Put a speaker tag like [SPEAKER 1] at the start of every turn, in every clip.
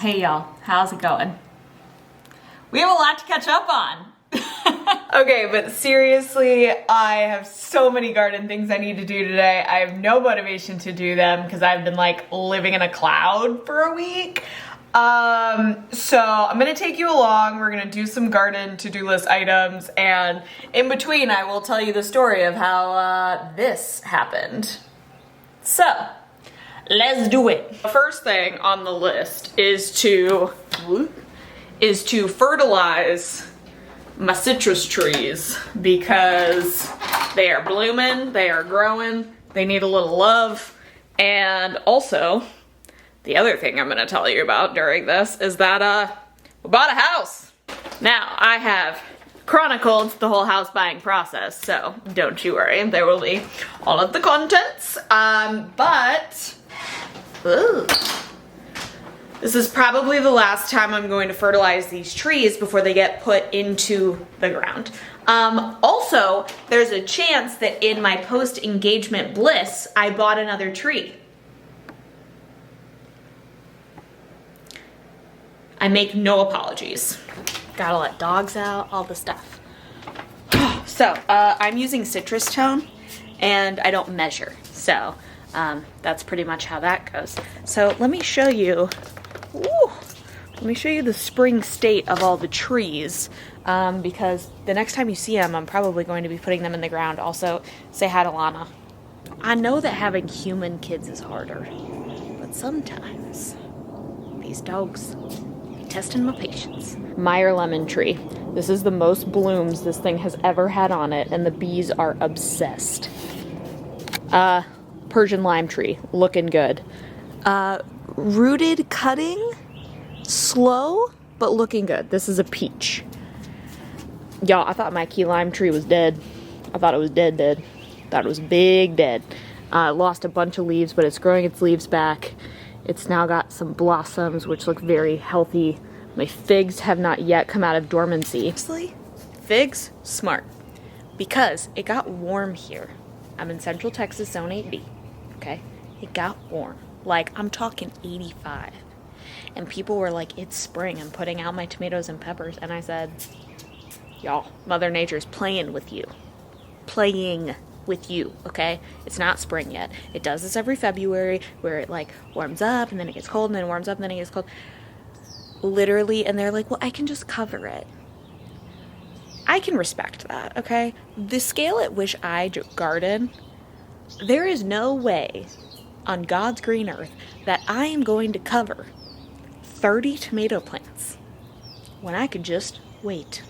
[SPEAKER 1] Hey y'all, how's it going? We have a lot to catch up on. Okay, but seriously, I have so many garden things I need to do today. I have no motivation to do them because I've been like living in a cloud for a week. So I'm gonna take you along. We're gonna do some garden to-do list items, and in between I will tell you the story of how this happened. So, let's do it. First thing on the list is to fertilize my citrus trees because they are blooming, they are growing, they need a little love. And also, the other thing I'm gonna tell you about during this is that we bought a house. Now, I have chronicled the whole house buying process, so don't you worry, there will be all of the contents. Ooh. This is probably the last time I'm going to fertilize these trees before they get put into the ground. Also, there's a chance that in my post-engagement bliss, I bought another tree. I make no apologies. Gotta let dogs out, all the stuff. So, I'm using citrus tone, and I don't measure. So, that's pretty much how that goes. So, let me show you the spring state of all the trees, because the next time you see them, I'm probably going to be putting them in the ground. Also, say hi to Lana. I know that having human kids is harder, but sometimes these dogs be testing my patience. Meyer lemon tree. This is the most blooms this thing has ever had on it, and the bees are obsessed. Persian lime tree, looking good. Rooted cutting, slow, but looking good. This is a peach. Y'all, I thought my key lime tree was dead. I thought it was dead. Thought it was big dead. Lost a bunch of leaves, but it's growing its leaves back. It's now got some blossoms, which look very healthy. My figs have not yet come out of dormancy. Honestly, figs, smart. Because it got warm here. I'm in Central Texas, Zone 8B. Okay? It got warm. Like, I'm talking 85. And people were like, it's spring. I'm putting out my tomatoes and peppers. And I said, y'all, Mother Nature's playing with you. Playing with you, okay? It's not spring yet. It does this every February where it, like, warms up and then it gets cold and then it warms up and then it gets cold. Literally, and they're like, well, I can just cover it. I can respect that, okay? The scale at which I garden, there is no way on God's green earth that I am going to cover 30 tomato plants when I could just wait.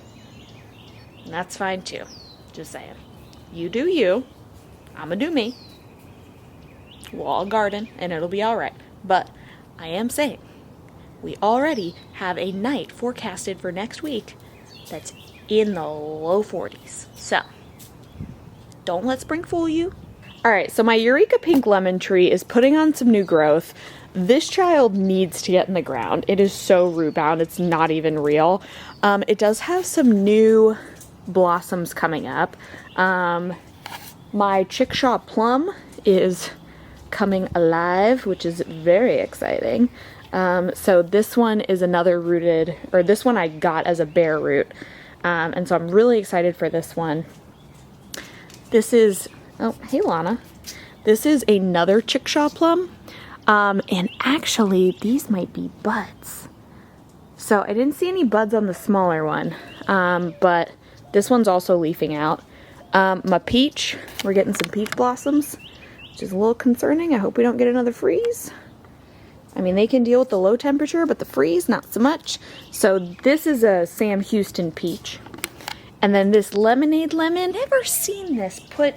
[SPEAKER 1] And that's fine too. Just saying. You do you. I'ma do me. We'll all garden and it'll be alright. But I am saying, we already have a night forecasted for next week that's in the low 40s. So, don't let spring fool you. Alright, so my Eureka Pink Lemon tree is putting on some new growth. This child needs to get in the ground. It is so root bound, it's not even real. It does have some new blossoms coming up. My Chickshaw Plum is coming alive, which is very exciting. So this one is another rooted, or this one I got as a bare root. And so I'm really excited for this one. This is, oh, hey Lana. This is another Chickshaw Plum. And actually, these might be buds. So I didn't see any buds on the smaller one. But this one's also leafing out. My peach, we're getting some peach blossoms, which is a little concerning. I hope we don't get another freeze. I mean, they can deal with the low temperature, but the freeze, not so much. So this is a Sam Houston peach. And then this lemonade lemon, never seen this put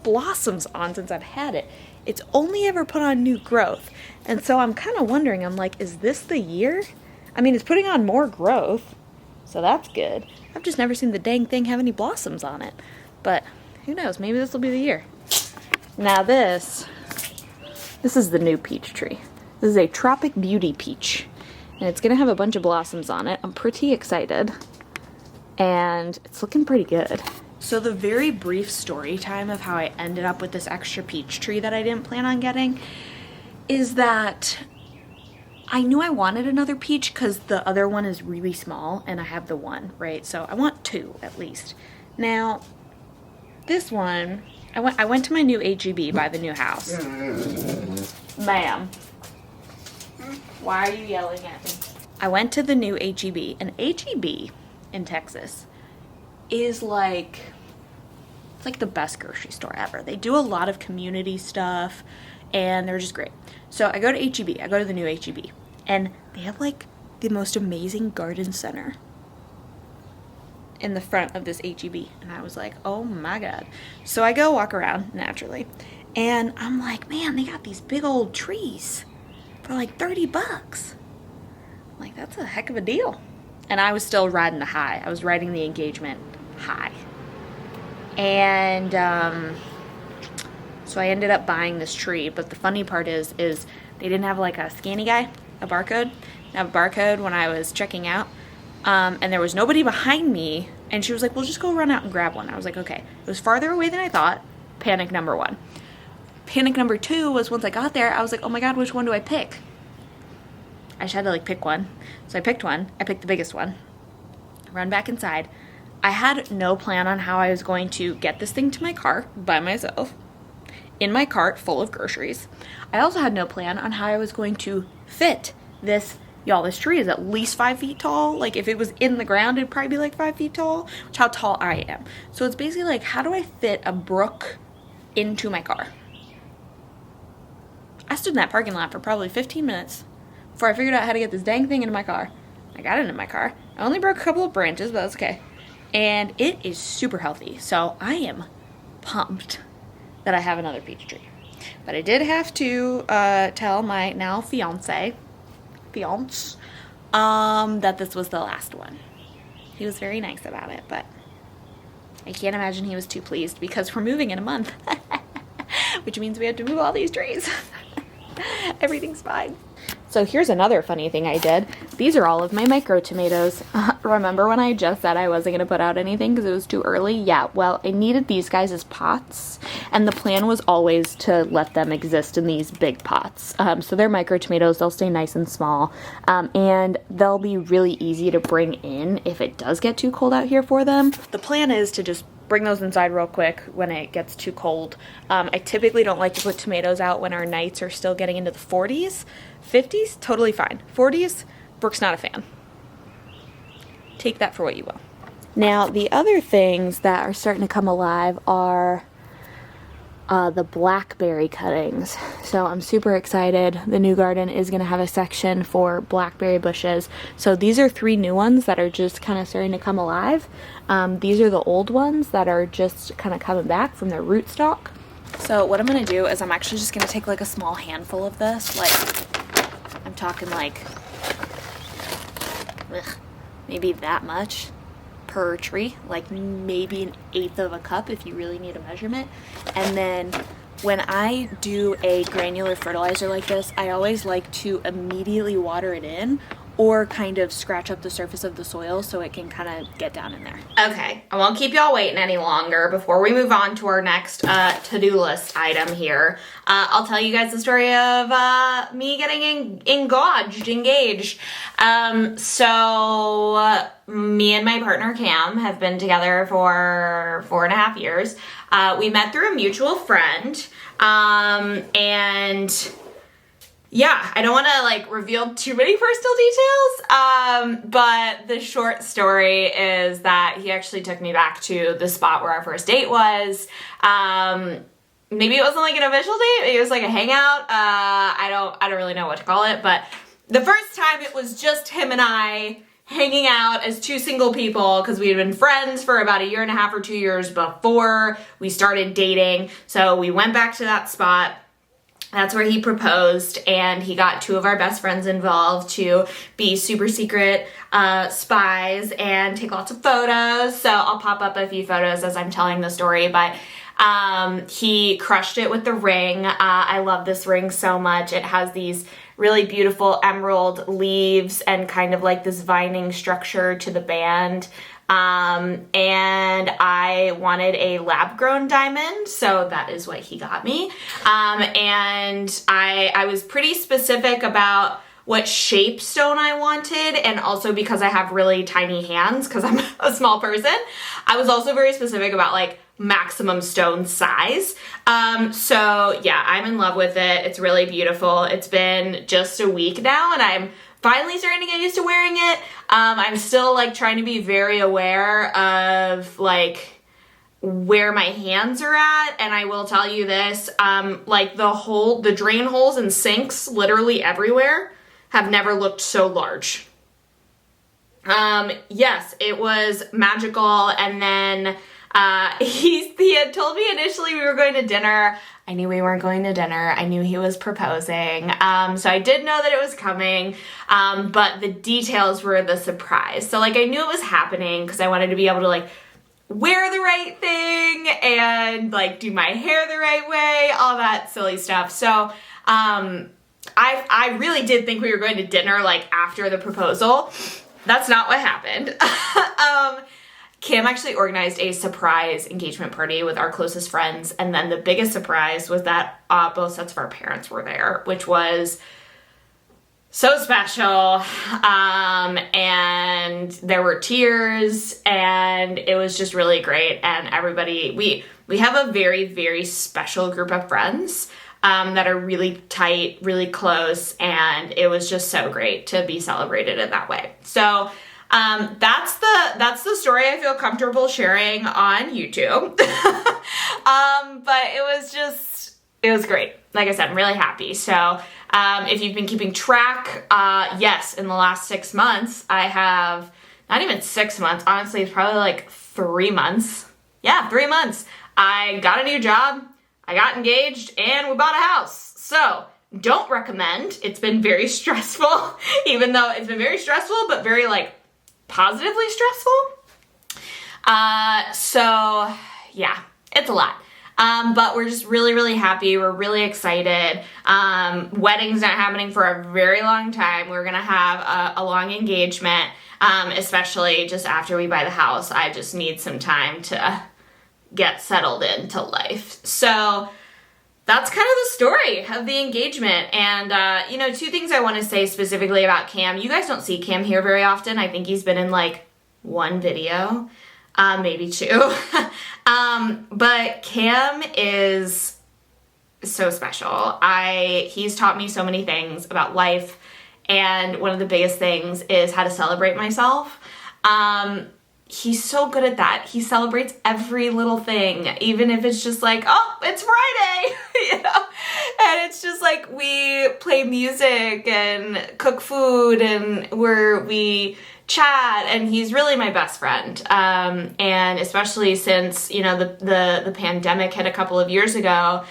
[SPEAKER 1] blossoms on since I've had it. It's only ever put on new growth. And so I'm kind of wondering, I'm like, is this the year? I mean, it's putting on more growth, so that's good. I've just never seen the dang thing have any blossoms on it. But who knows, maybe this will be the year. Now this is the new peach tree. This is a Tropic Beauty peach, and it's gonna have a bunch of blossoms on it. I'm pretty excited, and it's looking pretty good. So the very brief story time of how I ended up with this extra peach tree that I didn't plan on getting is that I knew I wanted another peach because the other one is really small and I have the one, right? So I want two at least. Now, this one, I went to my new HEB by the new house. Ma'am, why are you yelling at me? I went to the new HEB, and HEB in Texas is like, it's like the best grocery store ever. They do a lot of community stuff and they're just great. So I go to HEB, I go to the new HEB, and they have like the most amazing garden center in the front of this HEB. And I was like, oh my God. So I go walk around naturally and I'm like, man, they got these big old trees for like $30. I'm like, that's a heck of a deal. And I was still riding the high. I was riding the engagement high. And so I ended up buying this tree. But the funny part is they didn't have like a scanny guy, a barcode. I have a barcode when I was checking out. And there was nobody behind me. And she was like, well, just go run out and grab one. I was like, okay. It was farther away than I thought. Panic number one. Panic number two was once I got there, I was like, oh my God, which one do I pick? I just had to like pick one. So I picked one. I picked the biggest one. Run back inside. I had no plan on how I was going to get this thing to my car by myself. In my cart full of groceries. I also had no plan on how I was going to fit this. Y'all, this tree is at least 5 feet tall. Like if it was in the ground, it'd probably be like 5 feet tall, which is how tall I am. So it's basically like, how do I fit a brook into my car? I stood in that parking lot for probably 15 minutes before I figured out how to get this dang thing into my car. I got it in my car. I only broke a couple of branches, but that's okay. And it is super healthy. So I am pumped that I have another peach tree. But I did have to tell my now fiance, that this was the last one. He was very nice about it, but I can't imagine he was too pleased because we're moving in a month. Which means we have to move all these trees. Everything's fine. So here's another funny thing I did. These are all of my micro tomatoes. Remember when I just said I wasn't going to put out anything because it was too early? Yeah, well, I needed these guys as pots, and the plan was always to let them exist in these big pots. So they're micro tomatoes. They'll stay nice and small, and they'll be really easy to bring in if it does get too cold out here for them. The plan is to just bring those inside real quick when it gets too cold. I typically don't like to put tomatoes out when our nights are still getting into the 40s. 50s, totally fine. 40s, Brooke's not a fan. Take that for what you will. Now, the other things that are starting to come alive are the blackberry cuttings. So I'm super excited. The new garden is going to have a section for blackberry bushes. So these are 3 new ones that are just kind of starting to come alive. These are the old ones that are just kind of coming back from their rootstock. So what I'm going to do is I'm actually just going to take like a small handful of this. Like, I'm talking like maybe that much per tree, like maybe 1/8 of a cup if you really need a measurement. And then when I do a granular fertilizer like this, I always like to immediately water it in or kind of scratch up the surface of the soil so it can kind of get down in there. Okay, I won't keep y'all waiting any longer. Before we move on to our next to-do list item here, I'll tell you guys the story of me getting engaged. So me and my partner Cam have been together for 4.5 years. We met through a mutual friend, and yeah, I don't want to like reveal too many personal details, but the short story is that he actually took me back to the spot where our first date was. Maybe it wasn't like an official date, it was like a hangout. I don't really know what to call it, but the first time it was just him and I hanging out as 2 single people because we had been friends for about 1.5 years or 2 years before we started dating. So we went back to that spot. That's where he proposed, and he got 2 of our best friends involved to be super secret spies and take lots of photos. So I'll pop up a few photos as I'm telling the story, but he crushed it with the ring. I love this ring so much. It has these really beautiful emerald leaves and kind of like this vining structure to the band. And I wanted a lab-grown diamond, so that is what he got me. And I was pretty specific about what shape stone I wanted, and also because I have really tiny hands because I'm a small person, I was also very specific about like maximum stone size. So yeah, I'm in love with it. It's really beautiful. It's been just a week now and I'm finally starting to get used to wearing it. I'm still like trying to be very aware of like where my hands are at, and I will tell you this, like the drain holes and sinks literally everywhere have never looked so large. Yes, it was magical, and then he had told me initially we were going to dinner. I knew we weren't going to dinner. I knew he was proposing. So I did know that it was coming, but the details were the surprise. So like I knew it was happening because I wanted to be able to like wear the right thing and like do my hair the right way, all that silly stuff. So I really did think we were going to dinner like after the proposal. That's not what happened. Cam actually organized a surprise engagement party with our closest friends, and then the biggest surprise was that both sets of our parents were there, which was so special, and there were tears, and it was just really great, and everybody, we have a very, very special group of friends that are really tight, really close, and it was just so great to be celebrated in that way. So that's the story I feel comfortable sharing on YouTube. But it was great. Like I said, I'm really happy. So if you've been keeping track, yes, in the last 6 months, I have, not even 6 months, honestly, it's probably like 3 months. Yeah, 3 months. I got a new job, I got engaged, and we bought a house. So don't recommend. It's been very stressful, even though it's been very stressful, but very like positively stressful. So yeah, it's a lot. But we're just really, really happy. We're really excited. Wedding's not happening for a very long time. We're gonna have a long engagement, especially just after we buy the house. I just need some time to get settled into life. So that's kind of the story of the engagement. And, 2 things I want to say specifically about Cam. You guys don't see Cam here very often. I think he's been in like 1 video, maybe 2. But Cam is so special. He's taught me so many things about life. And one of the biggest things is how to celebrate myself. He's so good at that. He celebrates every little thing, even if it's just like, oh, it's Friday, and it's just like we play music and cook food and we chat, and he's really my best friend. And especially since, the pandemic hit a couple of years ago,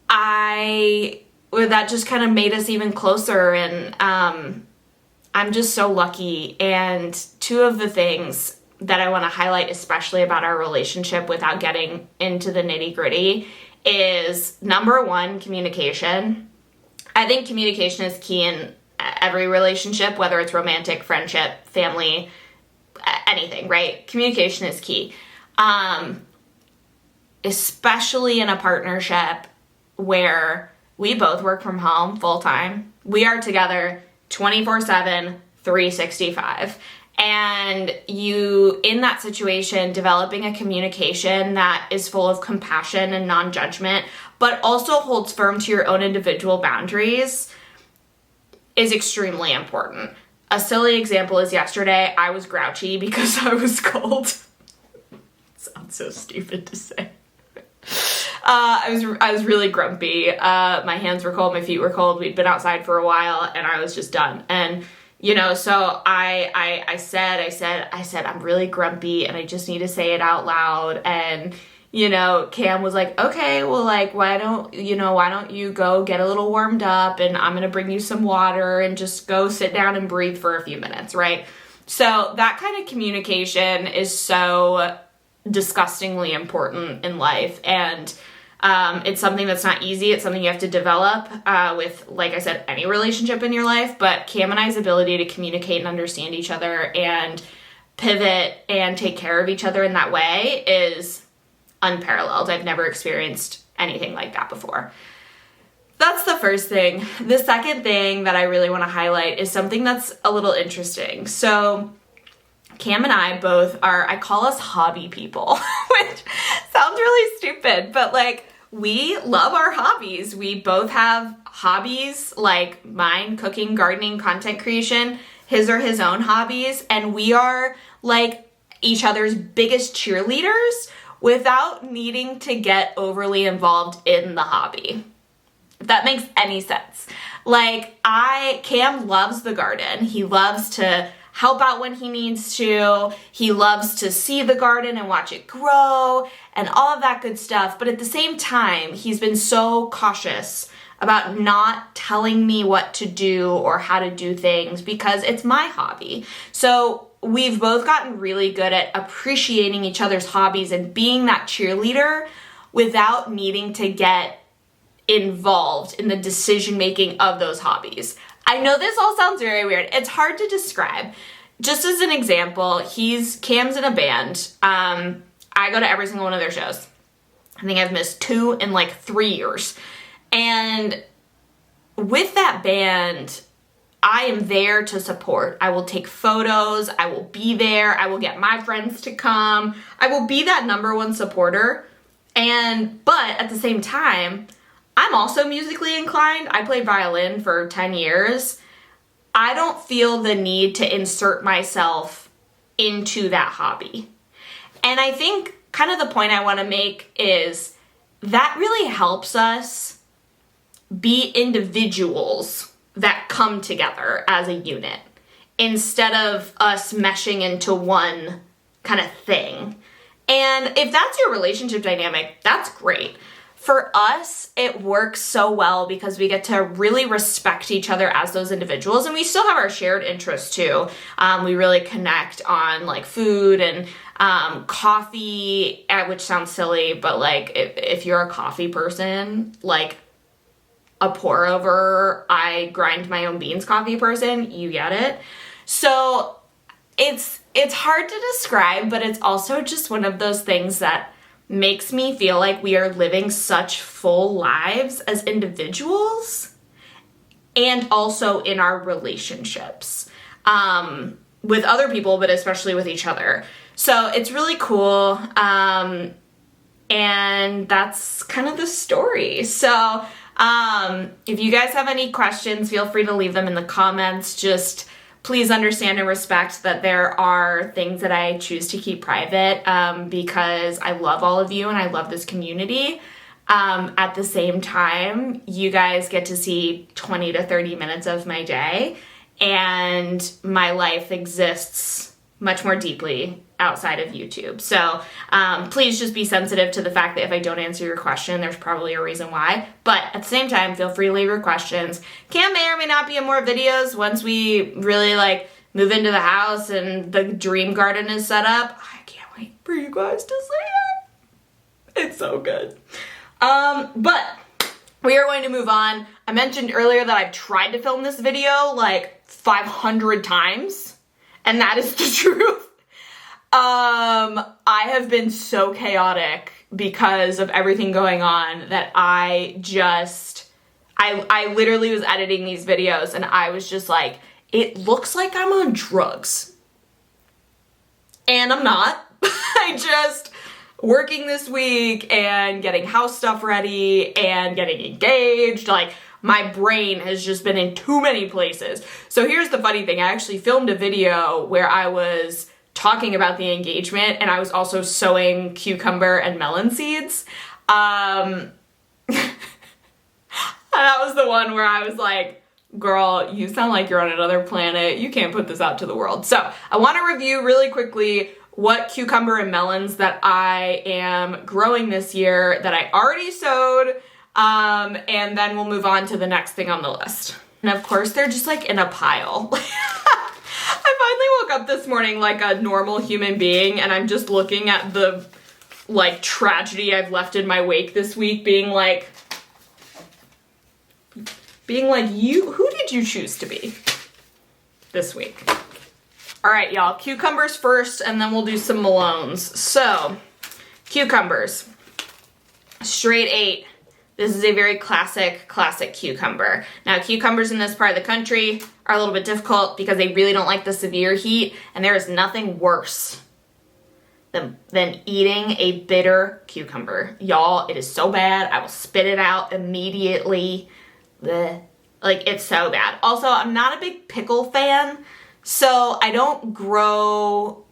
[SPEAKER 1] that just kind of made us even closer, and I'm just so lucky. And 2 of the things that I want to highlight, especially about our relationship without getting into the nitty-gritty, is number 1, communication. I think communication is key in every relationship, whether it's romantic, friendship, family, anything, right? Communication is key. Especially in a partnership where we both work from home full-time. We are together 24/7, 365. And you, in that situation, developing a communication that is full of compassion and non-judgment, but also holds firm to your own individual boundaries, is extremely important. A silly example is yesterday, I was grouchy because I was cold. Sounds so stupid to say. I was really grumpy. My hands were cold, my feet were cold. We'd been outside for a while, and I was just done. And so I said, I'm really grumpy and I just need to say it out loud. And, Cam was like, okay, well, like, why don't you go get a little warmed up, and I'm going to bring you some water and just go sit down and breathe for a few minutes. Right. So that kind of communication is so disgustingly important in life. And it's something that's not easy. It's something you have to develop with, like I said, any relationship in your life. But Cam and I's ability to communicate and understand each other and pivot and take care of each other in that way is unparalleled. I've never experienced anything like that before. that's the first thing. The second thing that I really want to highlight is something that's a little interesting. So Cam and I both are, I call us hobby people, which sounds really stupid, but like we love our hobbies. We both have hobbies, like mine, cooking, gardening, content creation. His are his own hobbies, and we are like each other's biggest cheerleaders without needing to get overly involved in the hobby. If that makes any sense. Like Cam loves the garden. He loves to help out when he needs to. He loves to see the garden and watch it grow and all of that good stuff. But at the same time, he's been so cautious about not telling me what to do or how to do things because it's my hobby. So we've both gotten really good at appreciating each other's hobbies and being that cheerleader without needing to get involved in the decision making of those hobbies. I know this all sounds very weird. It's hard to describe. Just as an example, Cam's in a band. I go to every single one of their shows. I think I've missed 2 in like 3 years. And with that band, I am there to support. I will take photos. I will be there. I will get my friends to come. I will be that number one supporter. But at the same time, I'm also musically inclined. I played violin for 10 years. I don't feel the need to insert myself into that hobby. And I think kind of the point I want to make is that really helps us be individuals that come together as a unit instead of us meshing into one kind of thing. And if that's your relationship dynamic, that's great. For us, it works so well because we get to really respect each other as those individuals, and we still have our shared interests too. We really connect on like food and coffee, which sounds silly, but like if you're a coffee person, like a pour over, I grind my own beans coffee person, you get it. So it's hard to describe, but it's also just one of those things that makes me feel like we are living such full lives as individuals and also in our relationships with other people, but especially with each other. So it's really cool. And that's kind of the story. So if you guys have any questions, feel free to leave them in the comments. Just please understand and respect that there are things that I choose to keep private because I love all of you and I love this community. At the same time, you guys get to see 20 to 30 minutes of my day, and my life exists much more deeply outside of YouTube. So please just be sensitive to the fact that if I don't answer your question, there's probably a reason why. But at the same time, feel free to leave your questions. Cam may or may not be in more videos once we really like move into the house and the dream garden is set up. I can't wait for you guys to see it. It's so good. But we are going to move on. I mentioned earlier that I've tried to film this video like 500 times, and that is the truth. I have been so chaotic because of everything going on that I literally was editing these videos and I was just like, it looks like I'm on drugs. And I'm not. I just working this week and getting house stuff ready and getting engaged. Like, my brain has just been in too many places. So here's the funny thing. I actually filmed a video where I was talking about the engagement and I was also sowing cucumber and melon seeds. And that was the one where I was like, girl, you sound like you're on another planet. You can't put this out to the world. So I want to review really quickly what cucumber and melons that I am growing this year that I already sowed. And then we'll move on to the next thing on the list. And of course, they're just like in a pile. I finally woke up this morning like a normal human being, and I'm just looking at the like tragedy I've left in my wake this week, being like, who did you choose to be this week? All right, y'all, cucumbers first, and then we'll do some melons. So, cucumbers, straight 8. This is a very classic cucumber. Now, cucumbers in this part of the country are a little bit difficult because they really don't like the severe heat, and there is nothing worse than eating a bitter cucumber. Y'all, it is so bad. I will spit it out immediately. Blech. Like, it's so bad. Also, I'm not a big pickle fan, so I don't grow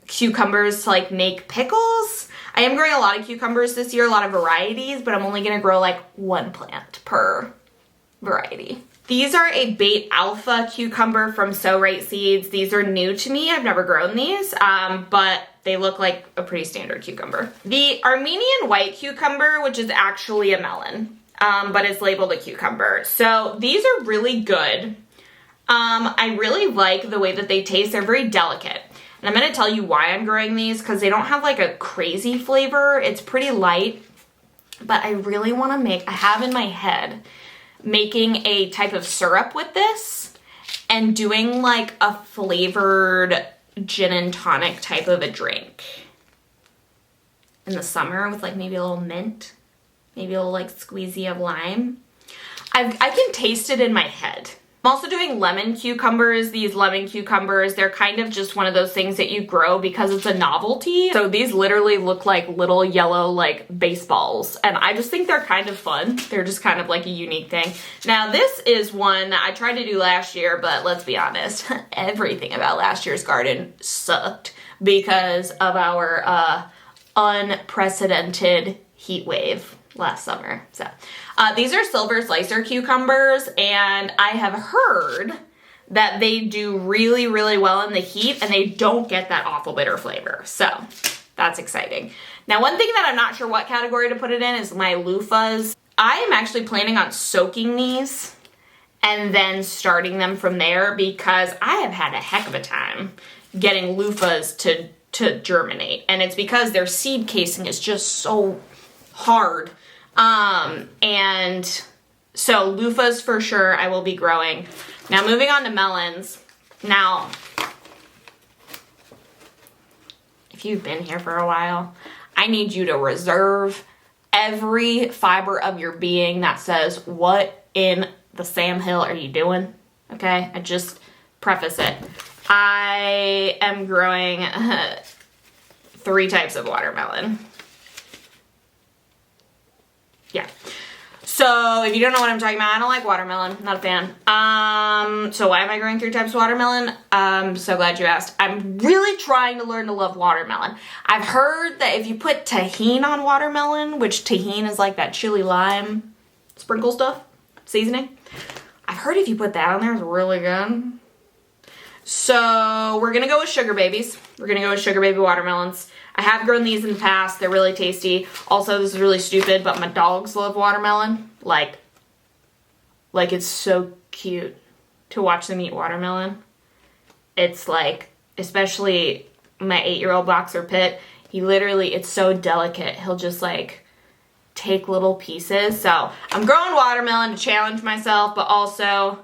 [SPEAKER 1] cucumbers to like make pickles. I am growing a lot of cucumbers this year, a lot of varieties, but I'm only gonna grow like one plant per variety. These are a bait alpha cucumber from So Right Seeds. These are new to me. I've never grown these, but they look like a pretty standard cucumber. The Armenian white cucumber, which is actually a melon, but it's labeled a cucumber. So these are really good. I really like the way that they taste. They're very delicate. And I'm gonna tell you why I'm growing these, because they don't have like a crazy flavor. It's pretty light, but I really wanna I have in my head making a type of syrup with this and doing like a flavored gin and tonic type of a drink in the summer with like maybe a little mint, maybe a little like squeezy of lime. I can taste it in my head. I'm also doing lemon cucumbers. These lemon cucumbers, they're kind of just one of those things that you grow because it's a novelty. So these literally look like little yellow like baseballs, and I just think they're kind of fun. They're just kind of like a unique thing. Now this is one that I tried to do last year, but let's be honest, everything about last year's garden sucked because of our unprecedented heat wave last summer. So these are silver slicer cucumbers, and I have heard that they do really, really well in the heat and they don't get that awful bitter flavor. So that's exciting. Now, one thing that I'm not sure what category to put it in is my loofahs. I am actually planning on soaking these and then starting them from there because I have had a heck of a time getting loofahs to germinate. And it's because their seed casing is just so hard. And so loofahs for sure I will be growing. Now moving on to melons. Now, if you've been here for a while, I need you to reserve every fiber of your being that says, what in the Sam Hill are you doing? Okay, I just preface it. I am growing 3 types of watermelon. Yeah. So if you don't know what I'm talking about, I don't like watermelon. Not a fan. So why am I growing 3 types of watermelon? I'm so glad you asked. I'm really trying to learn to love watermelon. I've heard that if you put tahini on watermelon, which tahini is like that chili lime sprinkle stuff, seasoning. I've heard if you put that on there, it's really good. So we're gonna go with sugar babies. We're gonna go with sugar baby watermelons. I have grown these in the past. They're really tasty. Also, this is really stupid, but my dogs love watermelon. Like it's so cute to watch them eat watermelon. It's like, especially my 8-year-old boxer Pit, he literally, it's so delicate. He'll just like take little pieces. So I'm growing watermelon to challenge myself, but also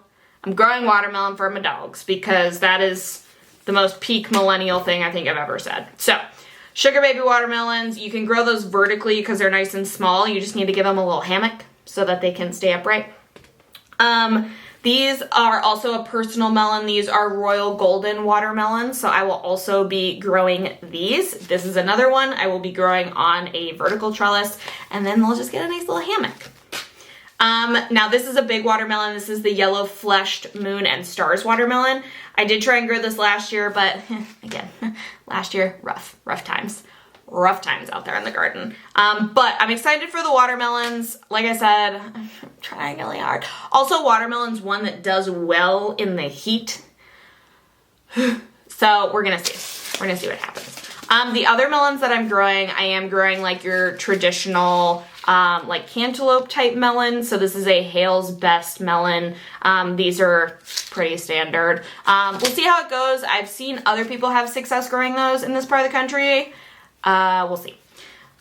[SPEAKER 1] I'm growing watermelon for my dogs because that is the most peak millennial thing I think I've ever said. So sugar baby watermelons, you can grow those vertically because they're nice and small. You just need to give them a little hammock so that they can stay upright. These are also a personal melon. These are royal golden watermelons, so I will also be growing these. This is another one I will be growing on a vertical trellis, and then they'll just get a nice little hammock. Now this is a big watermelon. This is the yellow fleshed moon and stars watermelon. I did try and grow this last year, but again, last year, rough times out there in the garden. But I'm excited for the watermelons. Like I said, I'm trying really hard. Also, watermelon's one that does well in the heat. So we're gonna see. We're gonna see what happens. The other melons that I'm growing, I am growing like your traditional like cantaloupe type melon. So this is a Hale's Best melon. These are pretty standard. We'll see how it goes. I've seen other people have success growing those in this part of the country. We'll see.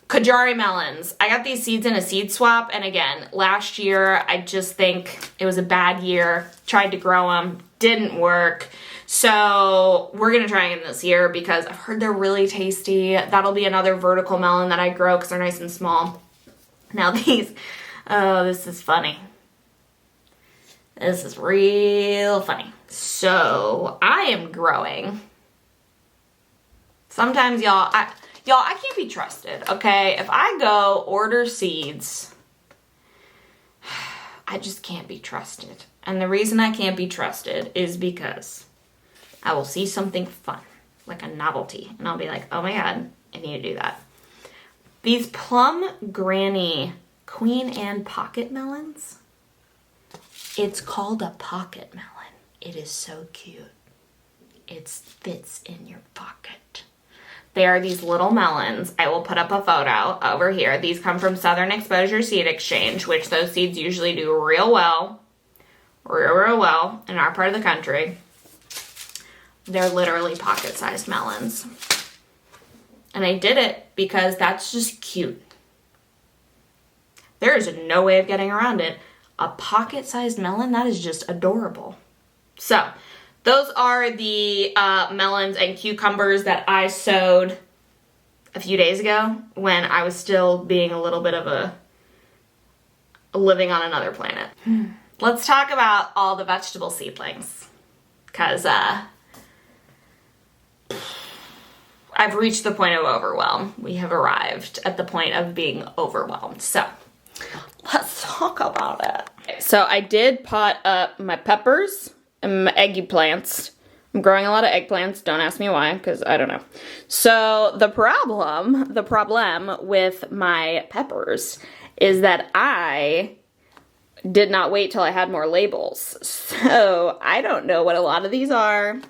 [SPEAKER 1] Kajari melons. I got these seeds in a seed swap, and again, last year I just think it was a bad year. Tried to grow them, didn't work. So we're gonna try them this year because I've heard they're really tasty. That'll be another vertical melon that I grow because they're nice and small. Now these Oh, this is funny. This is real funny. So, I am growing. Sometimes, y'all, I can't be trusted, okay? If I go order seeds, I just can't be trusted. And the reason I can't be trusted is because I will see something fun, like a novelty, and I'll be like, oh my God, I need to do that. These Plum Granny Queen Anne pocket melons, it's called a pocket melon. It is so cute. It fits in your pocket. They are these little melons. I will put up a photo over here. These come from Southern Exposure Seed Exchange, which those seeds usually do real well in our part of the country. They're literally pocket-sized melons. And I did it because that's just cute. There is no way of getting around it. A pocket-sized melon, that is just adorable. So, those are the melons and cucumbers that I sowed a few days ago when I was still being a little bit of a living on another planet. Let's talk about all the vegetable seedlings, because I've reached the point of overwhelm. We have arrived at the point of being overwhelmed. So let's talk about it. So I did pot up my peppers and my eggplants. I'm growing a lot of eggplants. Don't ask me why, because I don't know. So the problem with my peppers is that I did not wait till I had more labels. So I don't know what a lot of these are.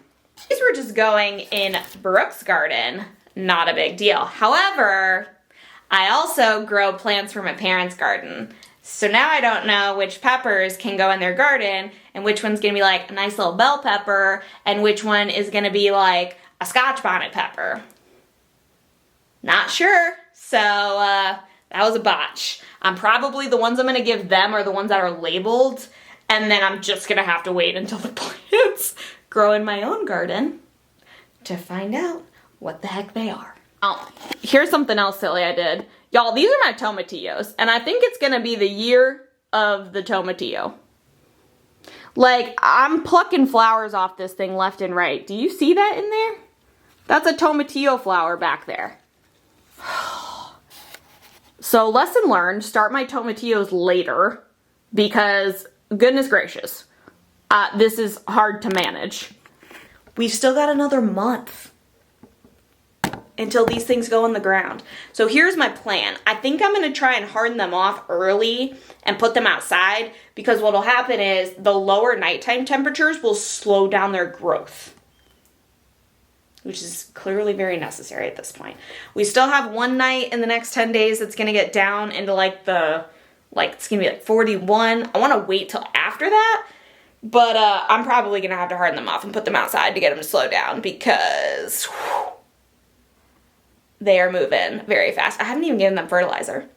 [SPEAKER 1] These were just going in Brooke's garden. Not a big deal. However, I also grow plants for my parents' garden. So now I don't know which peppers can go in their garden and which one's gonna be like a nice little bell pepper and which one is gonna be like a Scotch bonnet pepper. Not sure. So that was a botch. Probably the ones I'm gonna give them are the ones that are labeled, and then I'm just gonna have to wait until the plants grow in my own garden to find out what the heck they are. Oh, here's something else silly I did. Y'all, these are my tomatillos, and I think it's gonna be the year of the tomatillo. Like, I'm plucking flowers off this thing left and right. Do you see that in there? That's a tomatillo flower back there. So, lesson learned, start my tomatillos later, because, goodness gracious, this is hard to manage. We've still got another month until these things go in the ground. So here's my plan. I think I'm gonna try and harden them off early and put them outside, because what'll happen is the lower nighttime temperatures will slow down their growth, which is clearly very necessary at this point. We still have one night in the next 10 days that's gonna get down into it's gonna be like 41. I wanna wait till after that, but I'm probably gonna have to harden them off and put them outside to get them to slow down, because they are moving very fast. I haven't even given them fertilizer.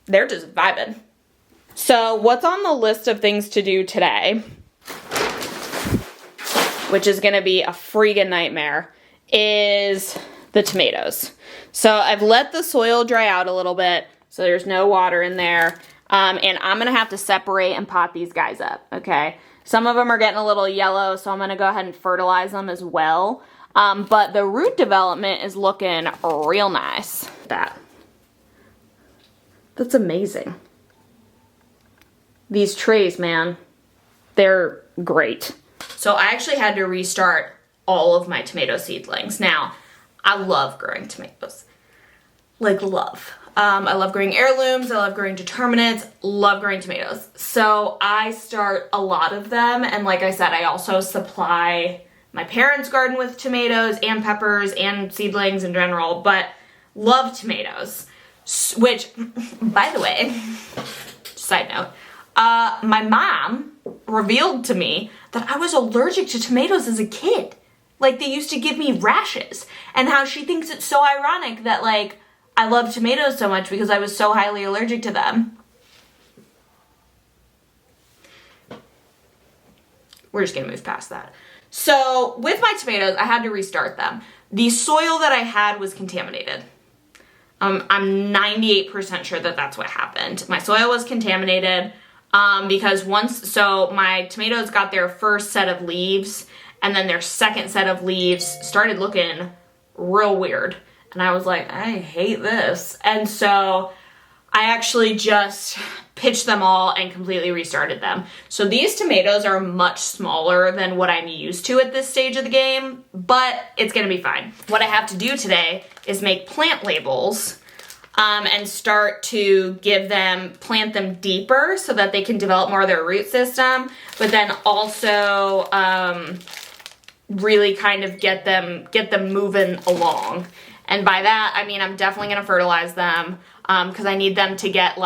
[SPEAKER 1] They're just vibing. So what's on the list of things to do today, which is gonna be a freaking nightmare, is the tomatoes. So I've let the soil dry out a little bit, so there's no water in there. And I'm gonna have to separate and pot these guys up, okay? Some of them are getting a little yellow, so I'm gonna go ahead and fertilize them as well. But the root development is looking real nice. That's amazing. These trays, man, they're great. So I actually had to restart all of my tomato seedlings. Now, I love growing tomatoes. Like, love. I love growing heirlooms, I love growing determinants, love growing tomatoes. So I start a lot of them, and like I said, I also supply my parents' garden with tomatoes and peppers and seedlings in general, but love tomatoes. Which, by the way, side note, my mom revealed to me that I was allergic to tomatoes as a kid. Like, they used to give me rashes, and how she thinks it's so ironic that, like, I love tomatoes so much because I was so highly allergic to them. We're just gonna move past that. So with my tomatoes, I had to restart them. The soil that I had was contaminated. I'm 98% sure that that's what happened. My soil was contaminated because so my tomatoes got their first set of leaves, and then their second set of leaves started looking real weird. And I was like, I hate this. And so I actually just pitched them all and completely restarted them. So these tomatoes are much smaller than what I'm used to at this stage of the game, but it's gonna be fine. What I have to do today is make plant labels and start to plant them deeper so that they can develop more of their root system, but then also really kind of get them moving along. And by that, I mean I'm definitely gonna fertilize them because I need them to get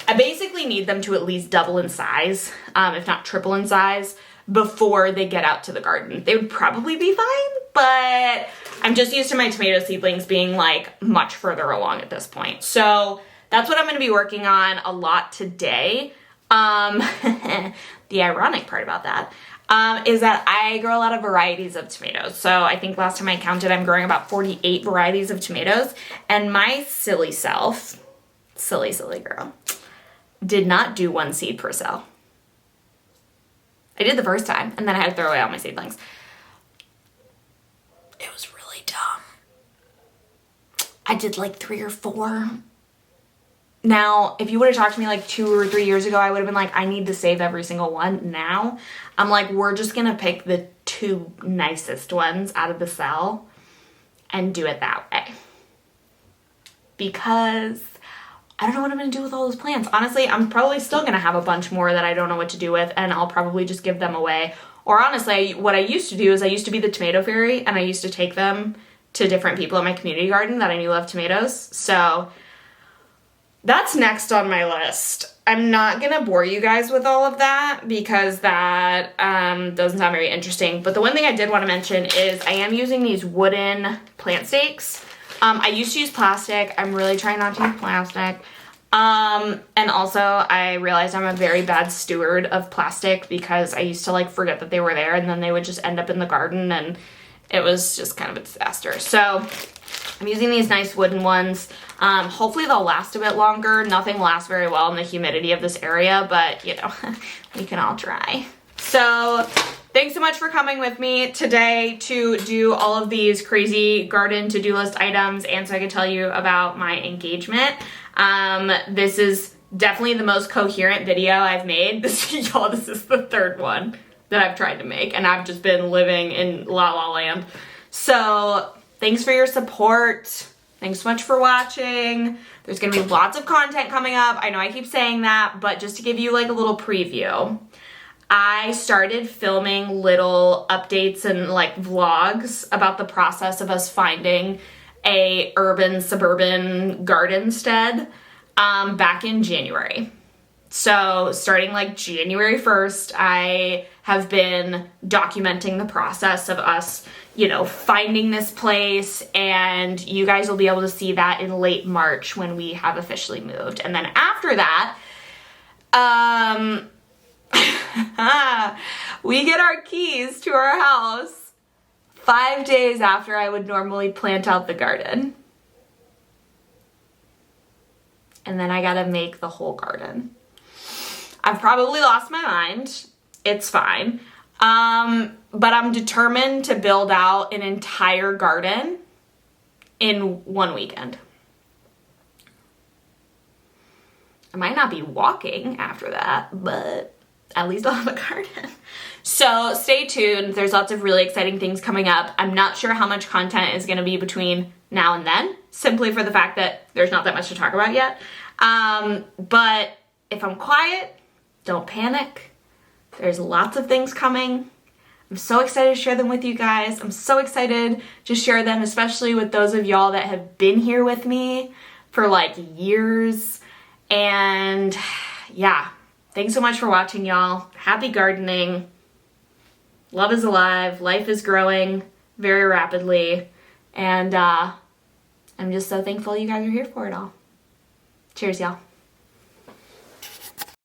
[SPEAKER 1] I basically need them to at least double in size, if not triple in size, before they get out to the garden. They would probably be fine, but I'm just used to my tomato seedlings being much further along at this point. So that's what I'm gonna be working on a lot today. The ironic part about that is that I grow a lot of varieties of tomatoes. So I think last time I counted, I'm growing about 48 varieties of tomatoes, and my silly self, silly girl, did not do 1 seed per cell. I did the first time, and then I had to throw away all my seedlings. It was really dumb. I did 3 or 4. Now, if you would have talked to me 2 or 3 years ago, I would have been I need to save every single one. Now, I'm we're just gonna pick the 2 nicest ones out of the cell and do it that way. Because I don't know what I'm gonna do with all those plants. Honestly, I'm probably still gonna have a bunch more that I don't know what to do with, and I'll probably just give them away. Or honestly, what I used to do is I used to be the tomato fairy, and I used to take them to different people in my community garden that I knew loved tomatoes. So that's next on my list. I'm not gonna bore you guys with all of that because that doesn't sound very interesting. But the one thing I did want to mention is I am using these wooden plant stakes. I used to use plastic. I'm really trying not to use plastic. And also I realized I'm a very bad steward of plastic because I used to forget that they were there, and then they would just end up in the garden, and it was just kind of a disaster. So I'm using these nice wooden ones. Hopefully they'll last a bit longer. Nothing lasts very well in the humidity of this area, but we can all try. So thanks so much for coming with me today to do all of these crazy garden to-do list items, and so I could tell you about my engagement. This is definitely the most coherent video I've made. This is the 3rd one that I've tried to make, and I've just been living in La La Land. So thanks for your support. Thanks so much for watching. There's gonna be lots of content coming up. I know I keep saying that, but just to give you a little preview, I started filming little updates and vlogs about the process of us finding a urban suburban gardenstead back in January. So starting January 1st, I have been documenting the process of us, finding this place, and you guys will be able to see that in late March when we have officially moved. And then after that, we get our keys to our house 5 days after I would normally plant out the garden. And then I gotta make the whole garden. I've probably lost my mind. It's fine. But I'm determined to build out an entire garden in 1 weekend. I might not be walking after that, but at least I'll have a garden. So stay tuned. There's lots of really exciting things coming up. I'm not sure how much content is going to be between now and then, simply for the fact that there's not that much to talk about yet. But if I'm quiet, don't panic. There's lots of things coming. I'm so excited to share them with you guys. I'm so excited to share them, especially with those of y'all that have been here with me for years. And yeah, thanks so much for watching, y'all. Happy gardening. Love is alive. Life is growing very rapidly. And I'm just so thankful you guys are here for it all. Cheers, y'all.